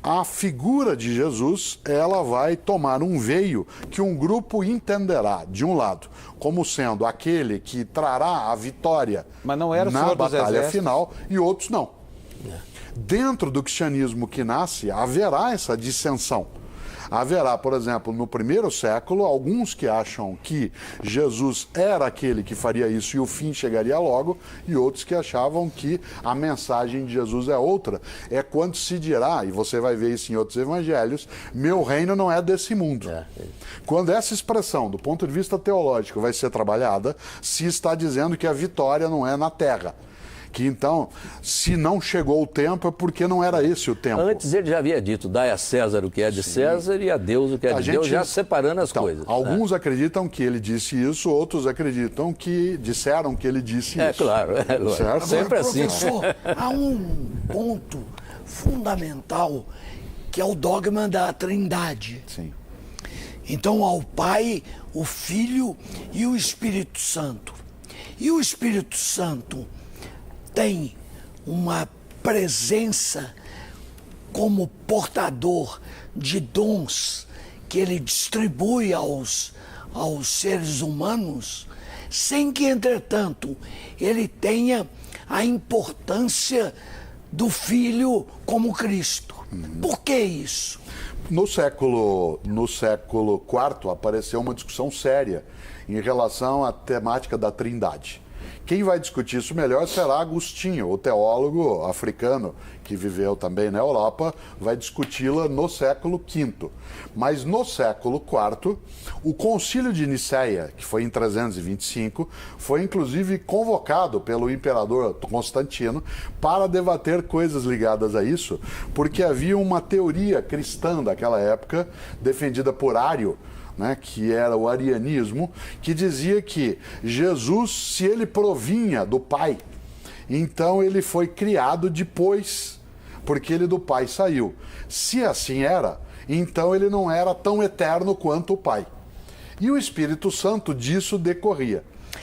a figura de Jesus, ela vai tomar um veio que um grupo entenderá, de um lado, como sendo aquele que trará a vitória Mas não era o na Senhor dos batalha Exércitos? final, e outros não. Dentro do cristianismo que nasce, haverá essa dissensão. Haverá, por exemplo, no primeiro século, alguns que acham que Jesus era aquele que faria isso e o fim chegaria logo, e outros que achavam que a mensagem de Jesus é outra. É quando se dirá, e você vai ver isso em outros evangelhos, meu reino não é desse mundo. Quando essa expressão, do ponto de vista teológico, vai ser trabalhada, se está dizendo que a vitória não é na terra. Que então, se não chegou o tempo, é porque não era esse o tempo. Antes ele já havia dito, dai a César o que é de César e a Deus o que é de Deus, já separando as Então, coisas. Alguns acreditam que ele disse isso, outros acreditam que disseram que ele disse É isso. claro, é lógico. Certo? Sempre assim. Professor, há um ponto fundamental que é o dogma da Trindade. Sim. Então, ao Pai, o Filho e o Espírito Santo. E o Espírito Santo tem uma presença como portador de dons que ele distribui aos seres humanos, sem que, entretanto, ele tenha a importância do Filho como Cristo. Por que isso? No século IV apareceu uma discussão séria em relação à temática da Trindade. Quem vai discutir isso melhor será Agostinho, o teólogo africano que viveu também na Europa, vai discuti-la no século V. Mas no século IV, o Concílio de Nicéia, que foi em 325, foi inclusive convocado pelo imperador Constantino para debater coisas ligadas a isso, porque havia uma teoria cristã daquela época, defendida por Ário, né, que era o arianismo, que dizia que Jesus, se ele provinha do Pai, então ele foi criado depois, porque ele do Pai saiu. Se assim era, então ele não era tão eterno quanto o Pai. E o Espírito Santo disso decorria.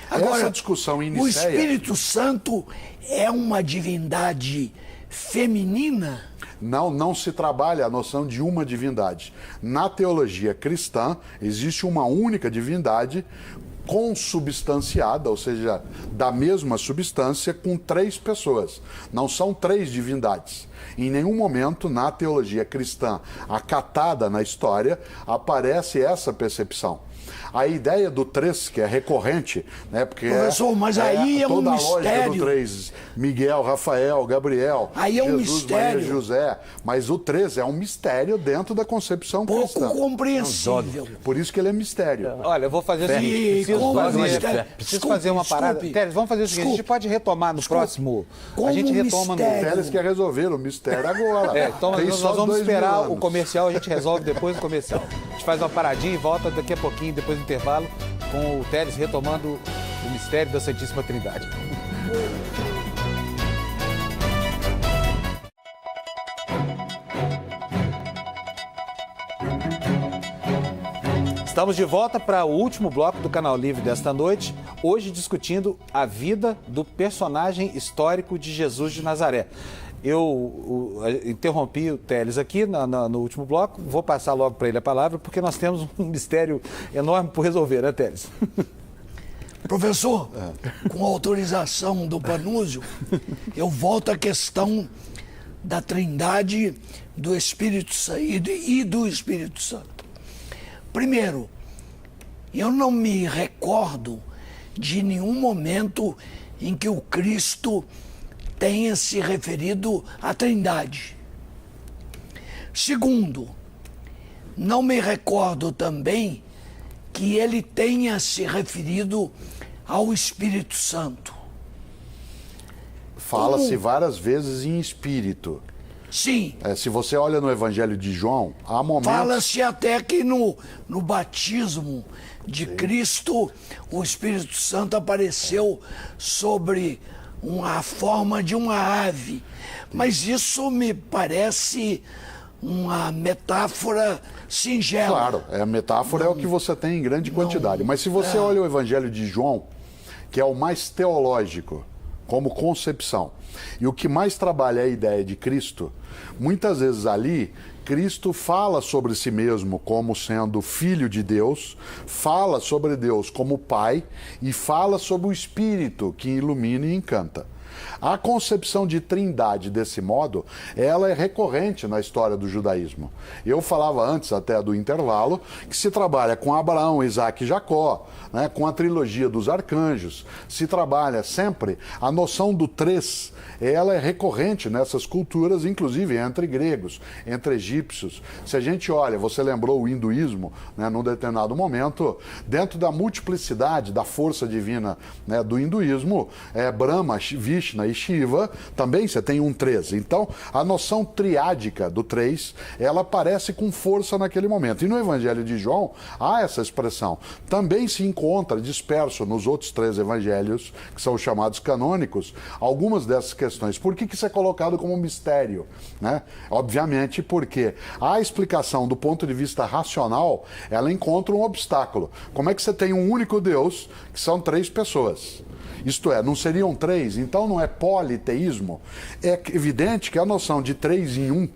Agora, essa discussão em o Nicéia... Espírito Santo é uma divindade feminina? Não se trabalha a noção de uma divindade. Na teologia cristã, existe uma única divindade consubstanciada, ou seja, da mesma substância, com 3 pessoas. Não são 3 divindades. Em nenhum momento na teologia cristã acatada na história aparece essa percepção. A ideia do 3, que é recorrente, né? Porque professor, mas aí é um toda a mistério. lógica do 3, Miguel, Rafael, Gabriel, aí é um Jesus, mistério. Maria, José, mas o 3 é um mistério dentro da concepção Pouco cristã. compreensível. Por isso que ele é mistério. Olha, eu vou fazer o seguinte, preciso fazer uma parada. Teles, vamos fazer o seguinte, a gente pode retomar no próximo... A gente retoma no... O Teles quer resolver o mistério agora. Então nós vamos esperar o comercial, a gente resolve depois do comercial. A gente faz uma paradinha e volta daqui a pouquinho, depois do intervalo, com o Teles retomando o mistério da Santíssima Trindade. Estamos de volta para o último bloco do Canal Livre desta noite, hoje discutindo a vida do personagem histórico de Jesus de Nazaré. Eu interrompi o Teles aqui no último bloco, vou passar logo para ele a palavra, porque nós temos um mistério enorme por resolver, né, Teles? Professor, com autorização do Panúzio, eu volto à questão da Trindade, do Espírito Santo e do Espírito Santo. Primeiro, eu não me recordo de nenhum momento em que o Cristo tenha se referido à Trindade. Segundo, não me recordo também que ele tenha se referido ao Espírito Santo. Fala-se várias vezes em espírito. Sim. Se você olha no Evangelho de João, há momentos... Fala-se até que no batismo de Cristo, o Espírito Santo apareceu sobre a forma de uma ave. Mas isso me parece uma metáfora singela. Claro, a metáfora é o que você tem em grande quantidade. Mas se você olha o Evangelho de João, que é o mais teológico, como concepção, e o que mais trabalha é a ideia de Cristo, muitas vezes ali, Cristo fala sobre si mesmo como sendo filho de Deus, fala sobre Deus como Pai e fala sobre o Espírito que ilumina e encanta. A concepção de trindade desse modo, ela é recorrente na história do judaísmo. Eu falava antes até do intervalo que se trabalha com Abraão, Isaac e Jacó, né, com a trilogia dos arcanjos, se trabalha sempre a noção do 3, ela é recorrente nessas culturas, inclusive entre gregos, entre egípcios. Se a gente olha, você lembrou o hinduísmo, né, num determinado momento, dentro da multiplicidade da força divina, né, do hinduísmo, Brahma, Vishnu e Shiva, também você tem um 3. Então, a noção triádica do 3, ela aparece com força naquele momento. E no Evangelho de João, há essa expressão. Também se encontra disperso nos outros 3 evangelhos, que são os chamados canônicos, algumas dessas questões. Por que isso é colocado como mistério? Né? Obviamente porque a explicação do ponto de vista racional, ela encontra um obstáculo. Como é que você tem um único Deus, que são 3 pessoas? Isto é, não seriam 3, então não é politeísmo. É evidente que a noção de 3 em 1,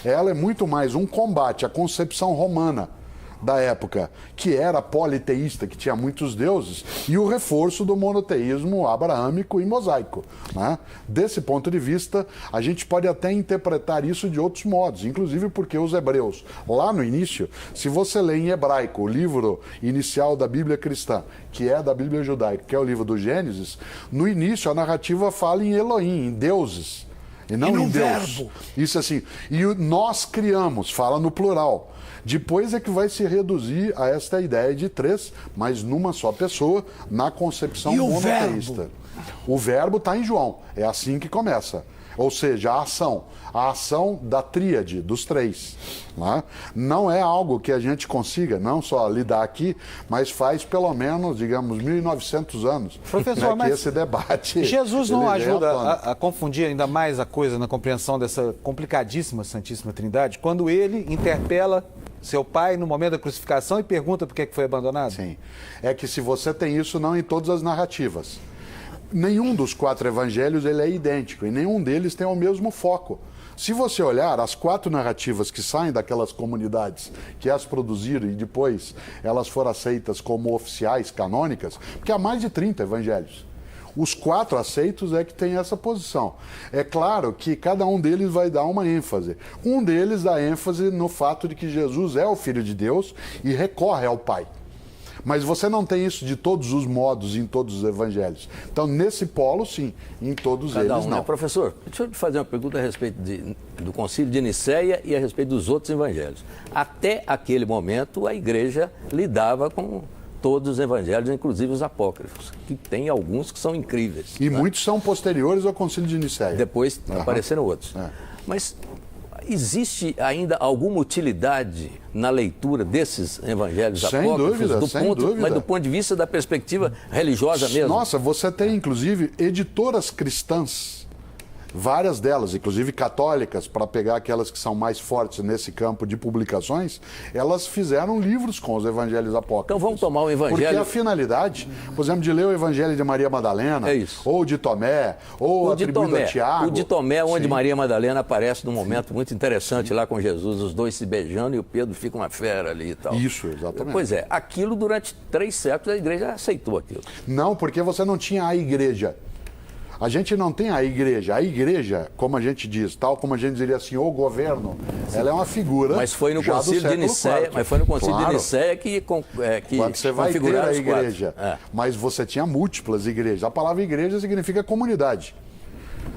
ela é muito mais um combate à concepção romana da época, que era politeísta, que tinha muitos deuses, e o reforço do monoteísmo abraâmico e mosaico. Né? Desse ponto de vista, a gente pode até interpretar isso de outros modos, inclusive porque os hebreus, lá no início, se você lê em hebraico o livro inicial da Bíblia cristã, que é da Bíblia judaica, que é o livro do Gênesis, no início a narrativa fala em Elohim, em deuses, e não em Deus. Verbo. Isso assim, e nós criamos, fala no plural. Depois é que vai se reduzir a esta ideia de 3, mas numa só pessoa, na concepção monoteísta. O verbo está em João, é assim que começa. Ou seja, a ação da tríade, dos 3. Né? Não é algo que a gente consiga, não só lidar aqui, mas faz pelo menos, digamos, 1.900 anos. Professor, né, que esse debate... Jesus não ajuda a confundir ainda mais a coisa na compreensão dessa complicadíssima Santíssima Trindade, quando ele interpela seu pai no momento da crucificação e pergunta por que foi abandonado? Sim. É que se você tem isso, não em todas as narrativas. Nenhum dos 4 evangelhos ele é idêntico e nenhum deles tem o mesmo foco. Se você olhar as 4 narrativas que saem daquelas comunidades que as produziram e depois elas foram aceitas como oficiais, canônicas, porque há mais de 30 evangelhos. Os 4 aceitos é que tem essa posição. É claro que cada um deles vai dar uma ênfase. Um deles dá ênfase no fato de que Jesus é o Filho de Deus e recorre ao Pai. Mas você não tem isso de todos os modos em todos os evangelhos. Então, nesse polo, sim. Em todos eles, não. Né? Professor, deixa eu te fazer uma pergunta a respeito do Concílio de Nicéia e a respeito dos outros evangelhos. Até aquele momento, a igreja lidava com todos os evangelhos, inclusive os apócrifos, que tem alguns que são incríveis. E muitos são posteriores ao Concílio de Nicéia. Depois apareceram outros. Mas existe ainda alguma utilidade na leitura desses evangelhos apócrifos? Sem dúvida. Mas do ponto de vista da perspectiva religiosa mesmo? Nossa, você tem inclusive editoras cristãs, várias delas, inclusive católicas, para pegar aquelas que são mais fortes nesse campo de publicações, elas fizeram livros com os evangelhos apócrifos. Então vamos tomar o evangelho... Porque a finalidade, por exemplo, de ler o evangelho de Maria Madalena, ou de Tomé, ou atribuído a Tiago. O de Tomé, onde Maria Madalena aparece num momento muito interessante lá com Jesus, os dois se beijando e o Pedro fica uma fera ali e tal. Isso, exatamente. Pois é, aquilo durante 3 séculos a igreja aceitou aquilo. Não, porque você não tinha a igreja. A gente não tem a igreja. A igreja, como a gente diz, tal como a gente diria assim, o governo, ela é uma figura. Mas foi no Concílio de Nicéia, de Nicéia que quando você vai ter a igreja. Mas você tinha múltiplas igrejas. A palavra igreja significa comunidade.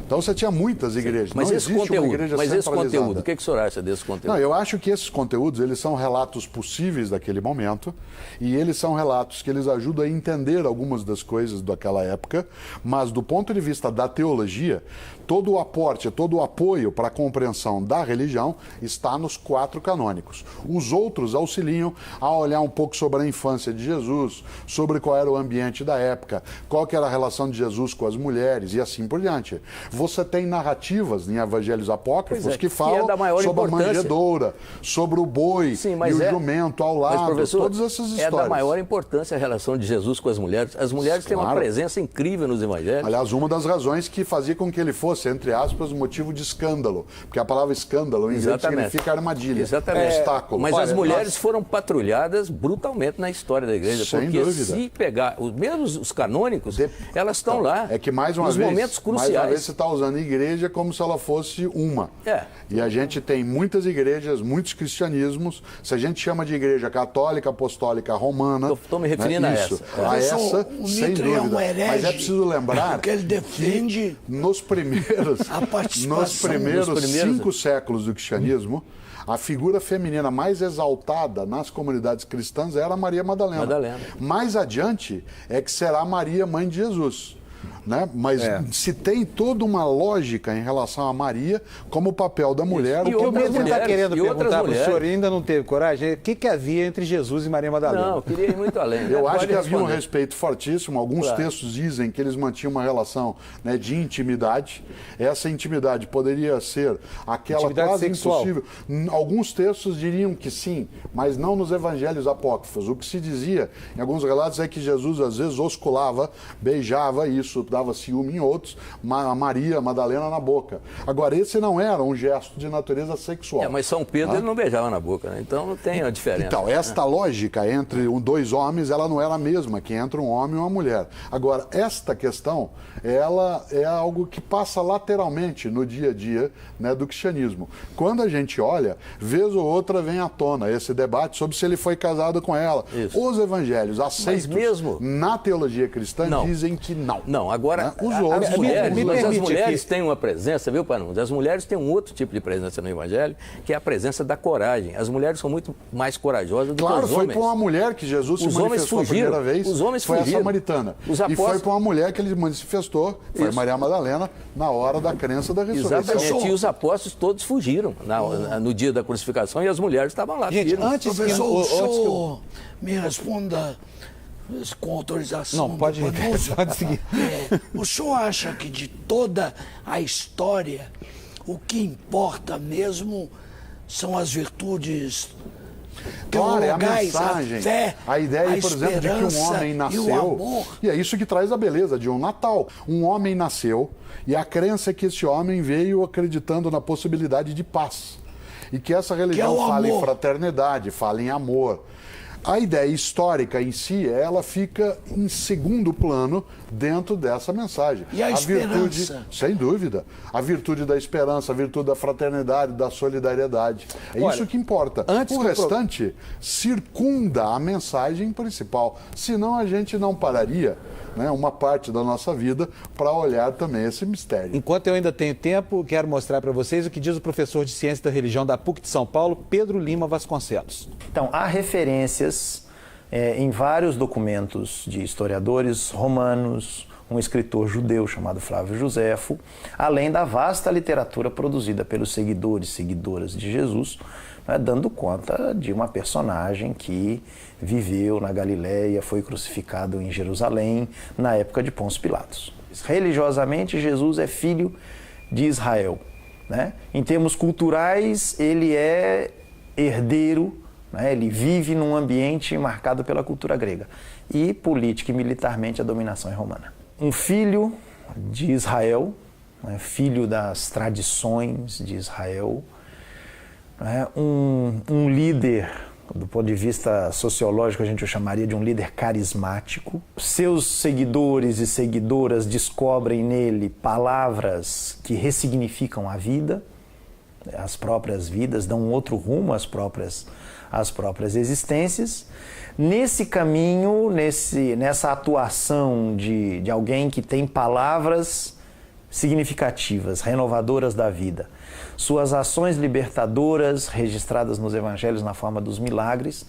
Então você tinha muitas igrejas. Mas não esse existe conteúdo, uma igreja mas esse centralizada. conteúdo, o que o senhor acha desse conteúdo? Não, eu acho que esses conteúdos, eles são relatos possíveis daquele momento e eles são relatos que eles ajudam a entender algumas das coisas daquela época, mas do ponto de vista da teologia, todo o aporte, todo o apoio para a compreensão da religião está nos 4 canônicos. Os outros auxiliam a olhar um pouco sobre a infância de Jesus, sobre qual era o ambiente da época, qual que era a relação de Jesus com as mulheres e assim por diante. Você tem narrativas em evangelhos apócrifos que falam sobre a manjedoura, sobre o boi e o jumento ao lado, todas essas histórias. É da maior importância a relação de Jesus com as mulheres. As mulheres têm uma presença incrível nos evangelhos. Aliás, uma das razões que fazia com que ele fosse, entre aspas, motivo de escândalo, porque a palavra escândalo em inglês significa armadilha, obstáculo. Mas as mulheres foram patrulhadas brutalmente na história da igreja, porque se pegar, mesmo os canônicos, elas estão lá. É que mais uma nos vez, momentos cruciais. Mais uma vez você está usando a igreja como se ela fosse uma. E a gente tem muitas igrejas, muitos cristianismos. Se a gente chama de igreja católica, apostólica, romana... Estou me referindo a essa. A essa, sem dúvida. É um herege, mas é preciso lembrar que ele defende nos primeiros 5 séculos do cristianismo, a figura feminina mais exaltada nas comunidades cristãs era Maria Madalena. Mais adiante é que será Maria, mãe de Jesus. Né? Mas se tem toda uma lógica em relação a Maria como o papel da mulher. E o mesmo está querendo perguntar para o senhor, ainda não teve coragem, o que havia entre Jesus e Maria Madalena? Não, eu queria ir muito além. Eu acho que havia um respeito fortíssimo. Alguns textos dizem que eles mantinham uma relação, né, de intimidade. Essa intimidade poderia ser aquela intimidade quase sexual. Impossível. Alguns textos diriam que sim, mas não nos evangelhos apócrifos. O que se dizia em alguns relatos é que Jesus às vezes osculava, beijava, isso dava ciúme em outros, a Maria Madalena na boca. Agora, esse não era um gesto de natureza sexual. Mas São Pedro ele não beijava na boca, né? Então não tem a diferença. Então, esta lógica entre 2 homens, ela não era a mesma que entre um homem e uma mulher. Agora, esta questão, ela é algo que passa lateralmente no dia a dia, né, do cristianismo. Quando a gente olha, vez ou outra vem à tona esse debate sobre se ele foi casado com ela. Os evangelhos aceitos na teologia cristã dizem que não. Não, agora, os outros, as mulheres têm uma presença, viu, Panudo? As mulheres têm um outro tipo de presença no Evangelho, que é a presença da coragem. As mulheres são muito mais corajosas do que os homens. Claro, foi para uma mulher que Jesus se manifestou a primeira vez, foi a samaritana. E foi para uma mulher que ele manifestou, foi Maria Madalena, na hora da crença da ressurreição. Exatamente, e os apóstolos todos fugiram no dia da crucificação e as mulheres estavam lá. Gente, antes que o senhor me responda... com autorização. Não, pode seguir. O senhor acha que de toda a história, o que importa mesmo são as virtudes Claro, é a teologais, mensagem, a fé, a ideia, a por exemplo, de que um esperança homem e o nasceu. amor. E é isso que traz a beleza de um Natal. Um homem nasceu e a crença é que esse homem veio acreditando na possibilidade de paz. E que essa religião o fala em amor. fraternidade, fala em amor. A ideia histórica em si, ela fica em segundo plano dentro dessa mensagem. E a virtude, esperança? sem dúvida. A virtude da esperança, a virtude da fraternidade, da solidariedade. É Olha, isso que importa. antes O do restante circunda a mensagem principal. Senão a gente não pararia, né, uma parte da nossa vida para olhar também esse mistério. Enquanto eu ainda tenho tempo, quero mostrar para vocês o que diz o professor de Ciência da Religião da PUC de São Paulo, Pedro Lima Vasconcelos. Então, há referências em vários documentos de historiadores romanos, um escritor judeu chamado Flávio Joséfo, além da vasta literatura produzida pelos seguidores e seguidoras de Jesus, né, dando conta de uma personagem que viveu na Galileia, foi crucificado em Jerusalém, na época de Pôncio Pilatos. Religiosamente, Jesus é filho de Israel, né? Em termos culturais, ele é herdeiro, né? Ele vive num ambiente marcado pela cultura grega. E política e militarmente a dominação é romana. Um filho de Israel, né? Filho das tradições de Israel, né? Um líder, do ponto de vista sociológico, a gente o chamaria de um líder carismático. Seus seguidores e seguidoras descobrem nele palavras que ressignificam a vida, as próprias vidas, dão um outro rumo às próprias existências. Nesse caminho, nessa atuação de alguém que tem palavras significativas, renovadoras da vida, suas ações libertadoras registradas nos evangelhos na forma dos milagres,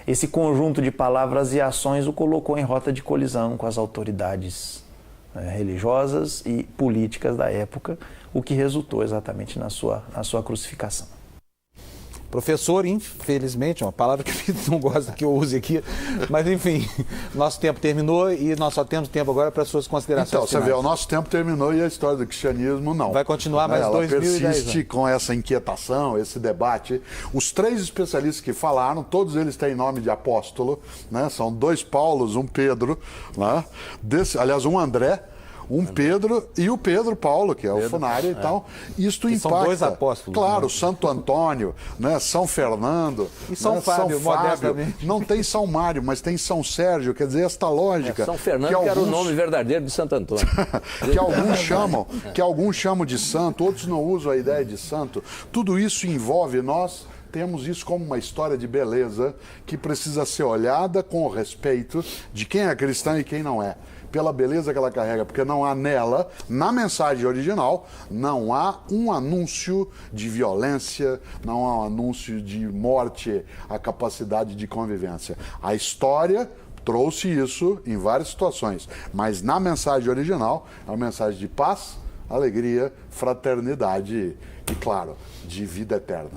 esse conjunto de palavras e ações o colocou em rota de colisão com as autoridades religiosas e políticas da época, o que resultou exatamente na sua crucificação. Professor, infelizmente, é uma palavra que não gosta que eu use aqui, mas enfim, nosso tempo terminou e nós só temos tempo agora para suas considerações Então, você finais. vê, o nosso tempo terminou e a história do cristianismo não. Vai continuar mais Ela 2010 persiste anos. com essa inquietação, esse debate. Os três especialistas que falaram, todos eles têm nome de apóstolo, né? São 2 Paulos, um Pedro, né? Aliás, um André, um Pedro e o Pedro Paulo, que é o Funário e tal. Isto Que impacta. são 2 apóstolos. Claro, Né? Santo Antônio, né? São Fernando. E São né? Fábio, modestamente. Não tem São Mário, mas tem São Sérgio. Quer dizer, esta lógica. São Fernando, que que era o alguns- nome verdadeiro de Santo Antônio. que alguns chamam de santo, outros não usam a ideia de santo. Tudo isso envolve nós. Temos isso como uma história de beleza que precisa ser olhada com o respeito de quem é cristão e quem não é. Pela beleza que ela carrega, porque não há nela, na mensagem original, não há um anúncio de violência, não há um anúncio de morte, a capacidade de convivência. A história trouxe isso em várias situações, mas na mensagem original é uma mensagem de paz, alegria, fraternidade e, claro, de vida eterna.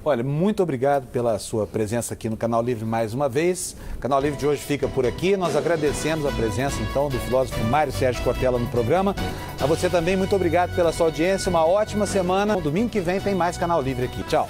Olha, muito obrigado pela sua presença aqui no Canal Livre mais uma vez. O Canal Livre de hoje fica por aqui. Nós agradecemos a presença, então, do filósofo Mário Sérgio Cortella no programa. A você também, muito obrigado pela sua audiência. Uma ótima semana. Domingo que vem tem mais Canal Livre aqui. Tchau.